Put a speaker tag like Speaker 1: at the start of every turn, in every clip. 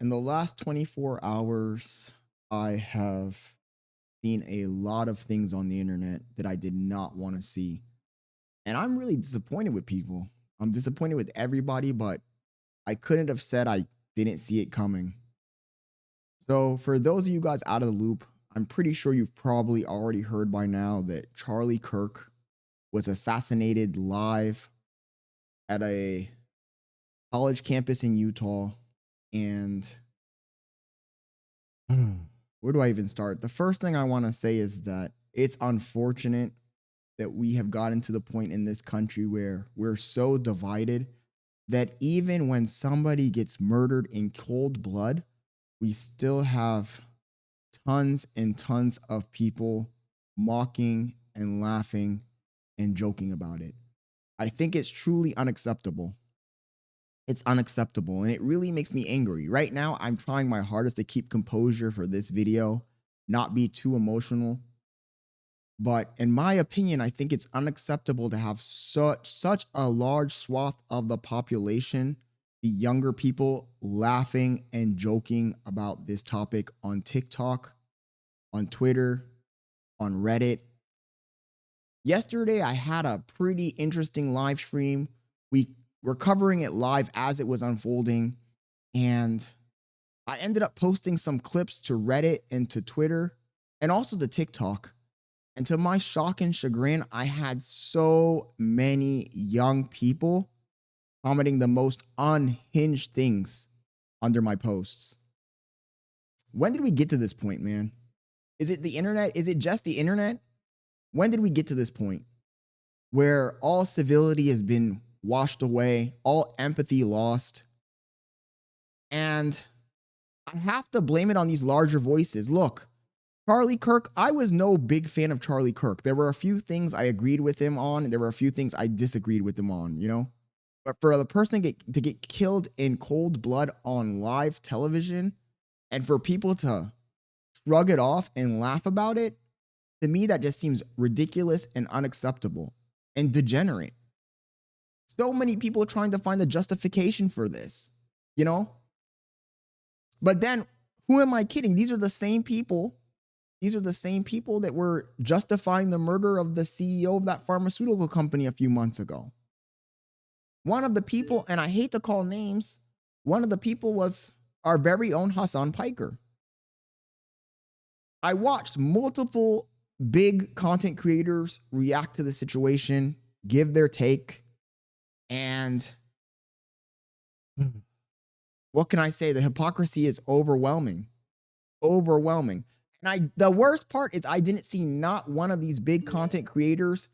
Speaker 1: in the last 24 hours, I have seen a lot of things on the internet that I did not want to see. And I'm really disappointed with people. I'm disappointed with everybody, but I couldn't have said I didn't see it coming. So, for those of you guys out of the loop, I'm pretty sure you've probably already heard by now that Charlie Kirk was assassinated live at a college campus in Utah. And where do I even start? The first thing I want to say is that it's unfortunate that we have gotten to the point in this country where we're so divided that even when somebody gets murdered in cold blood, we still have tons and tons of people mocking and laughing and joking about it. I think it's truly unacceptable. It's unacceptable, and it really makes me angry. Right now, I'm trying my hardest to keep composure for this video, not be too emotional. But in my opinion, I think it's unacceptable to have such a large swath of the population, the younger people, laughing and joking about this topic on TikTok, on Twitter, on Reddit. Yesterday, I had a pretty interesting live stream. We were covering it live as it was unfolding, and I ended up posting some clips to Reddit and to Twitter and also to TikTok. And to my shock and chagrin, I had so many young people commenting the most unhinged things under my posts. When did we get to this point, man? Is it the internet? Is it just the internet? When did we get to this point where all civility has been washed away, all empathy lost? And I have to blame it on these larger voices. Look, Charlie Kirk, I was no big fan of Charlie Kirk. There were a few things I agreed with him on, and there were a few things I disagreed with him on, you know? But for the person to get killed in cold blood on live television and for people to shrug it off and laugh about it, to me, that just seems ridiculous and unacceptable and degenerate. So many people trying to find the justification for this, you know? But then, who am I kidding? These are the same people. These are the same people that were justifying the murder of the CEO of that pharmaceutical company a few months ago. One of the people, and I hate to call names, one of the people was our very own Hassan Piker. I watched multiple big content creators react to the situation, give their take, and what can I say? The hypocrisy is overwhelming. Overwhelming. And the worst part is I didn't see not one of these big content creators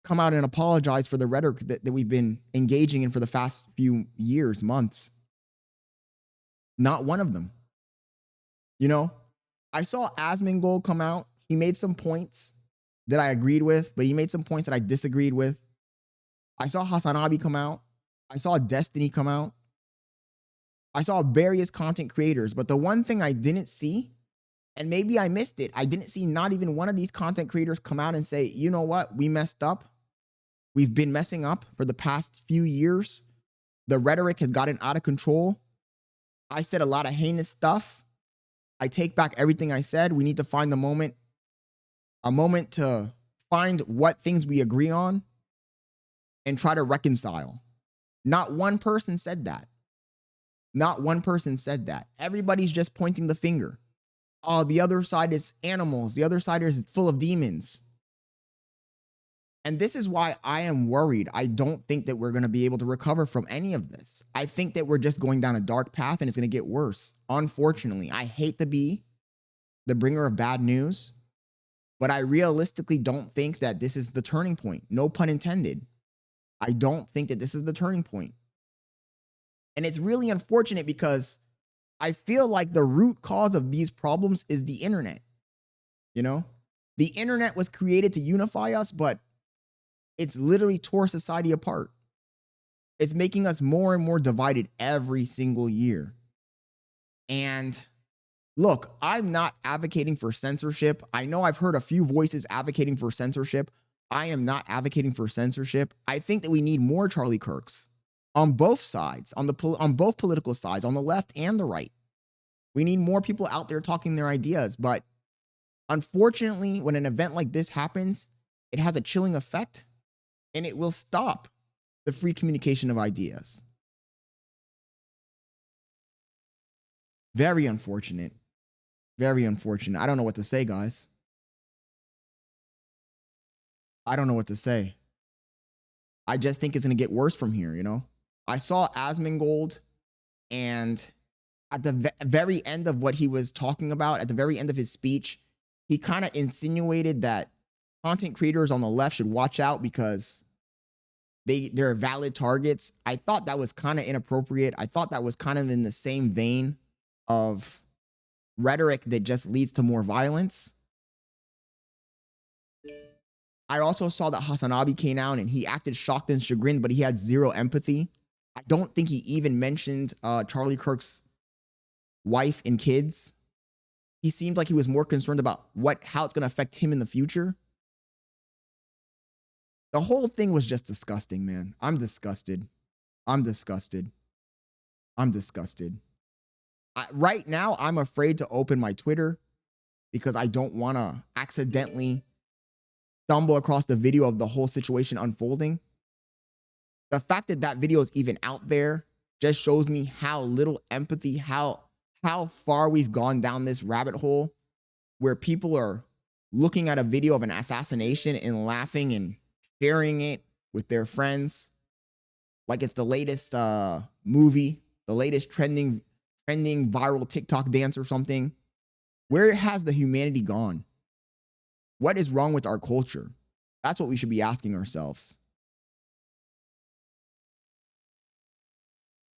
Speaker 1: come out and apologize for the rhetoric that we've been engaging in for the past few years, months. Not one of them. You know, I saw Asmongold come out. He made some points that I agreed with, but he made some points that I disagreed with. I saw Hassan Abi come out. I saw Destiny come out. I saw various content creators, but the one thing I didn't see, and maybe I missed it, I didn't see not even one of these content creators come out and say, you know what, we messed up. We've been messing up for the past few years. The rhetoric has gotten out of control. I said a lot of heinous stuff. I take back everything I said. We need to find a moment to find what things we agree on and try to reconcile. Not one person said that. Not one person said that. Everybody's just pointing the finger. Oh, the other side is animals. The other side is full of demons. And this is why I am worried. I don't think that we're going to be able to recover from any of this. I think that we're just going down a dark path and it's going to get worse. Unfortunately, I hate to be the bringer of bad news, but I realistically don't think that this is the turning point. No pun intended. I don't think that this is the turning point. And it's really unfortunate because I feel like the root cause of these problems is the internet. You know, the internet was created to unify us, but it's literally tore society apart. It's making us more and more divided every single year. And look, I'm not advocating for censorship. I know I've heard a few voices advocating for censorship. I am not advocating for censorship. I think that we need more Charlie Kirks. on both sides, on both political sides, on the left and the right. We need more people out there talking their ideas. But unfortunately, when an event like this happens, it has a chilling effect and it will stop the free communication of ideas. Very unfortunate. Very unfortunate. I don't know what to say, guys. I don't know what to say. I just think it's going to get worse from here, you know? I saw Asmongold, and at the very end of what he was talking about, at the very end of his speech, he kind of insinuated that content creators on the left should watch out because they're valid targets. I thought that was kind of inappropriate. I thought that was kind of in the same vein of rhetoric that just leads to more violence. I also saw that Hassanabi came out and he acted shocked and chagrined, but he had zero empathy. I don't think he even mentioned Charlie Kirk's wife and kids. He seemed like he was more concerned about how it's going to affect him in the future. The whole thing was just disgusting, man. I'm disgusted. I'm disgusted. I'm disgusted. Right now, I'm afraid to open my Twitter because I don't want to accidentally stumble across the video of the whole situation unfolding. The fact that that video is even out there just shows me how little empathy, how far we've gone down this rabbit hole where people are looking at a video of an assassination and laughing and sharing it with their friends like it's the latest movie, the latest trending viral TikTok dance or something. Where has the humanity gone? What is wrong with our culture? That's what we should be asking ourselves.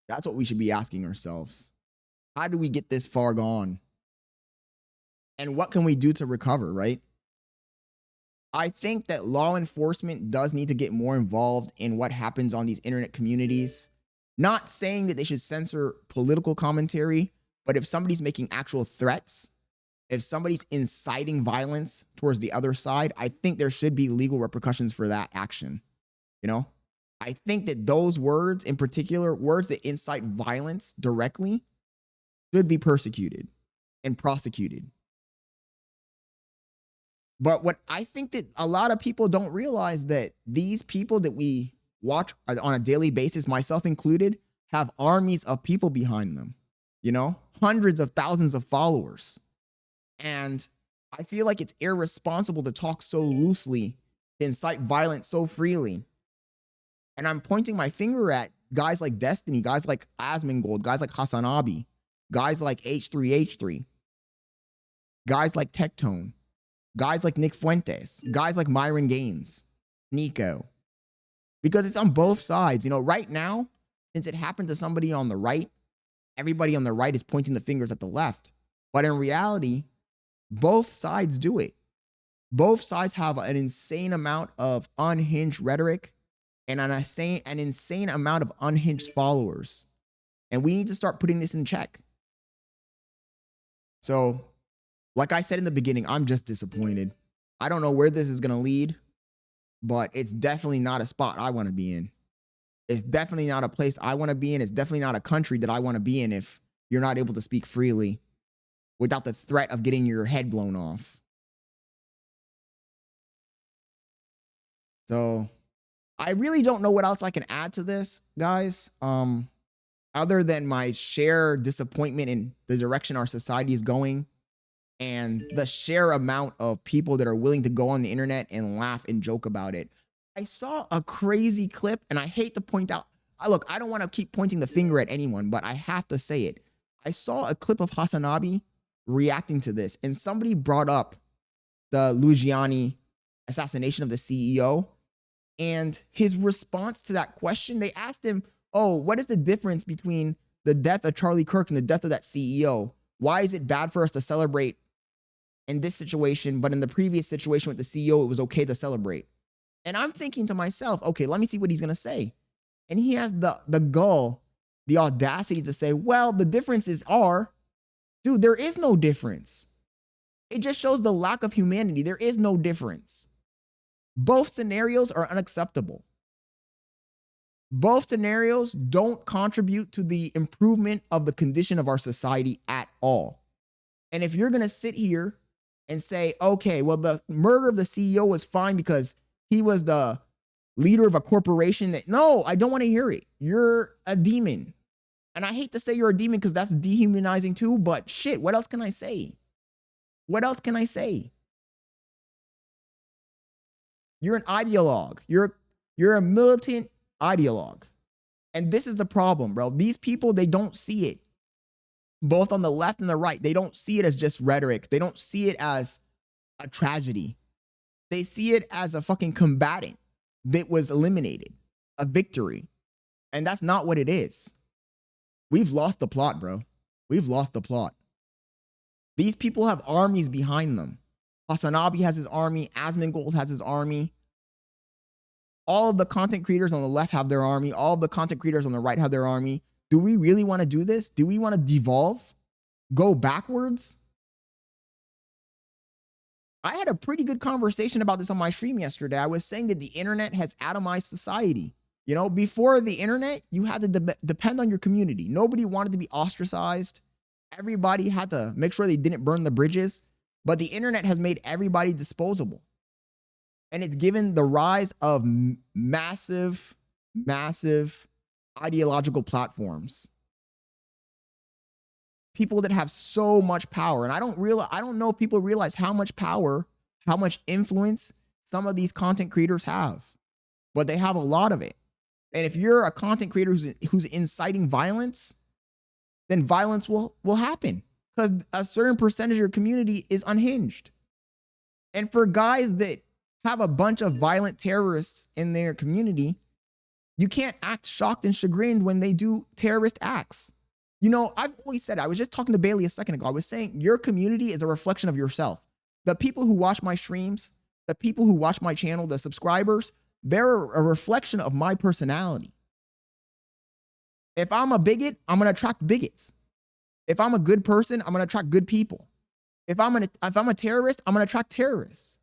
Speaker 1: That's what we should be asking ourselves. How do we get this far gone? And what can we do to recover, right? I think that law enforcement does need to get more involved in what happens on these internet communities. Not saying that they should censor political commentary, but if somebody's making actual threats, if somebody's inciting violence towards the other side, I think there should be legal repercussions for that action. You know, I think that those words, in particular, words that incite violence directly, should be persecuted and prosecuted. But what I think that a lot of people don't realize that these people that we watch on a daily basis, myself included, have armies of people behind them, you know, hundreds of thousands of followers. And I feel like it's irresponsible to talk so loosely, to incite violence so freely. And I'm pointing my finger at guys like Destiny, guys like Asmongold, guys like Hassanabi, guys like H3H3, guys like Tectone, guys like Nick Fuentes, guys like Myron Gaines, Nico. Because it's on both sides. You know, right now, since it happened to somebody on the right, everybody on the right is pointing the fingers at the left. But in reality, both sides do it. Both sides have an insane amount of unhinged rhetoric and an insane amount of unhinged followers. And we need to start putting this in check. So, like I said in the beginning, I'm just disappointed. I don't know where this is going to lead, but it's definitely not a spot I want to be in. It's definitely not a place I want to be in. It's definitely not a country that I want to be in if you're not able to speak freely without the threat of getting your head blown off. So I really don't know what else I can add to this, guys, other than my sheer disappointment in the direction our society is going and the sheer amount of people that are willing to go on the internet and laugh and joke about it. I saw a crazy clip, and I hate to point out, look, I don't want to keep pointing the finger at anyone, but I have to say it. I saw a clip of Hassanabi reacting to this, and somebody brought up the Luciani assassination of the CEO, and his response to that question, they asked him, oh, what is the difference between the death of Charlie Kirk and the death of that CEO? Why is it bad for us to celebrate in this situation, but in the previous situation with the CEO, it was okay to celebrate? And I'm thinking to myself, okay, let me see what he's going to say. And he has the gall, the audacity to say, well, the differences are, dude, there is no difference. It just shows the lack of humanity. There is no difference. Both scenarios are unacceptable. Both scenarios don't contribute to the improvement of the condition of our society at all. And if you're going to sit here and say, okay, well, the murder of the CEO was fine because he was the leader of a corporation that, no, I don't want to hear it. You're a demon. And I hate to say you're a demon because that's dehumanizing too, but shit, what else can I say? What else can I say? You're an ideologue. You're a militant ideologue. And this is the problem, bro. These people, they don't see it. Both on the left and the right, they don't see it as just rhetoric. They don't see it as a tragedy. They see it as a fucking combatant that was eliminated, a victory. And that's not what it is. We've lost the plot, bro. We've lost the plot. These people have armies behind them. Hasanabi has his army. Asmongold has his army. All of the content creators on the left have their army. All of the content creators on the right have their army. Do we really want to do this? Do we want to devolve? Go backwards? I had a pretty good conversation about this on my stream yesterday. I was saying that the internet has atomized society. You know, before the internet, you had to depend on your community. Nobody wanted to be ostracized. Everybody had to make sure they didn't burn the bridges. But the internet has made everybody disposable. And it's given the rise of massive ideological platforms. People that have so much power. And I don't know if people realize how much power, how much influence some of these content creators have. But they have a lot of it. And if you're a content creator who's inciting violence, then violence will happen. Because a certain percentage of your community is unhinged. And for guys that have a bunch of violent terrorists in their community, you can't act shocked and chagrined when they do terrorist acts. You know, I've always said it. I was just talking to Bailey a second ago. I was saying your community is a reflection of yourself. The people who watch my streams, the people who watch my channel, the subscribers, they're a reflection of my personality. If I'm a bigot, I'm going to attract bigots. If I'm a good person, I'm going to attract good people. If I'm a terrorist, I'm going to attract terrorists.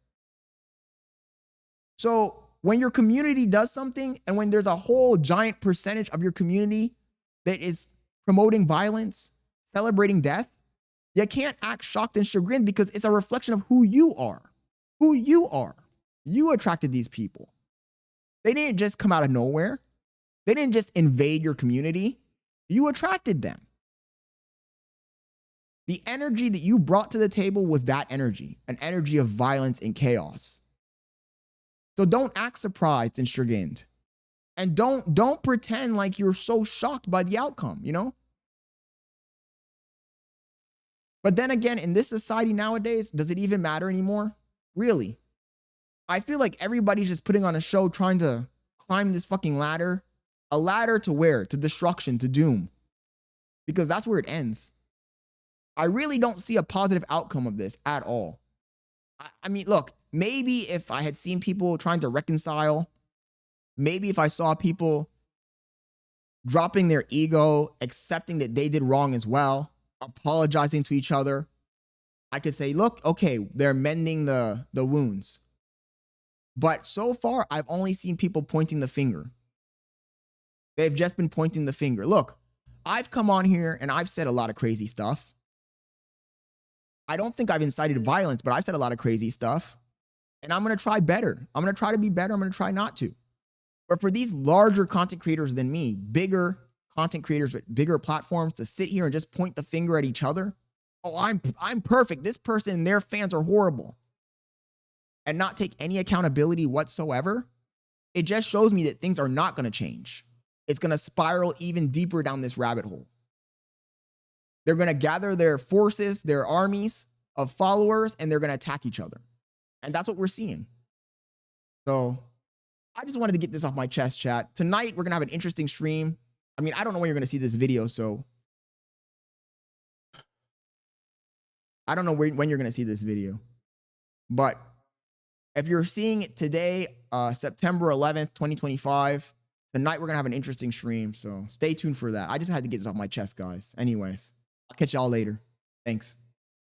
Speaker 1: So when your community does something and when there's a whole giant percentage of your community that is promoting violence, celebrating death, you can't act shocked and chagrined because it's a reflection of who you are. Who you are. You attracted these people. They didn't just come out of nowhere. They didn't just invade your community. You attracted them. The energy that you brought to the table was that energy, an energy of violence and chaos. So don't act surprised and chagrined. And don't pretend like you're so shocked by the outcome, you know? But then again, in this society nowadays, does it even matter anymore? Really? I feel like everybody's just putting on a show trying to climb this fucking ladder. A ladder to where? To destruction, to doom. Because that's where it ends. I really don't see a positive outcome of this at all. I mean, look, maybe if I had seen people trying to reconcile, maybe if I saw people dropping their ego, accepting that they did wrong as well, apologizing to each other, I could say, look, okay, they're mending the wounds. But so far, I've only seen people pointing the finger. They've just been pointing the finger. Look, I've come on here and I've said a lot of crazy stuff. I don't think I've incited violence, but I've said a lot of crazy stuff. And I'm going to try better. I'm going to try to be better. I'm going to try not to. But for these larger content creators than me, bigger content creators with bigger platforms to sit here and just point the finger at each other. Oh, I'm perfect. This person and their fans are horrible. And not take any accountability whatsoever. It just shows me that things are not going to change. It's going to spiral even deeper down this rabbit hole. They're going to gather their forces, their armies of followers, and they're going to attack each other. And that's what we're seeing. So I just wanted to get this off my chest, chat. Tonight, we're going to have an interesting stream. I mean, I don't know when you're going to see this video, so I don't know when you're going to see this video. But if you're seeing it today, September 11th, 2025, tonight we're going to have an interesting stream. So stay tuned for that. I just had to get this off my chest, guys. Anyways, I'll catch y'all later. Thanks.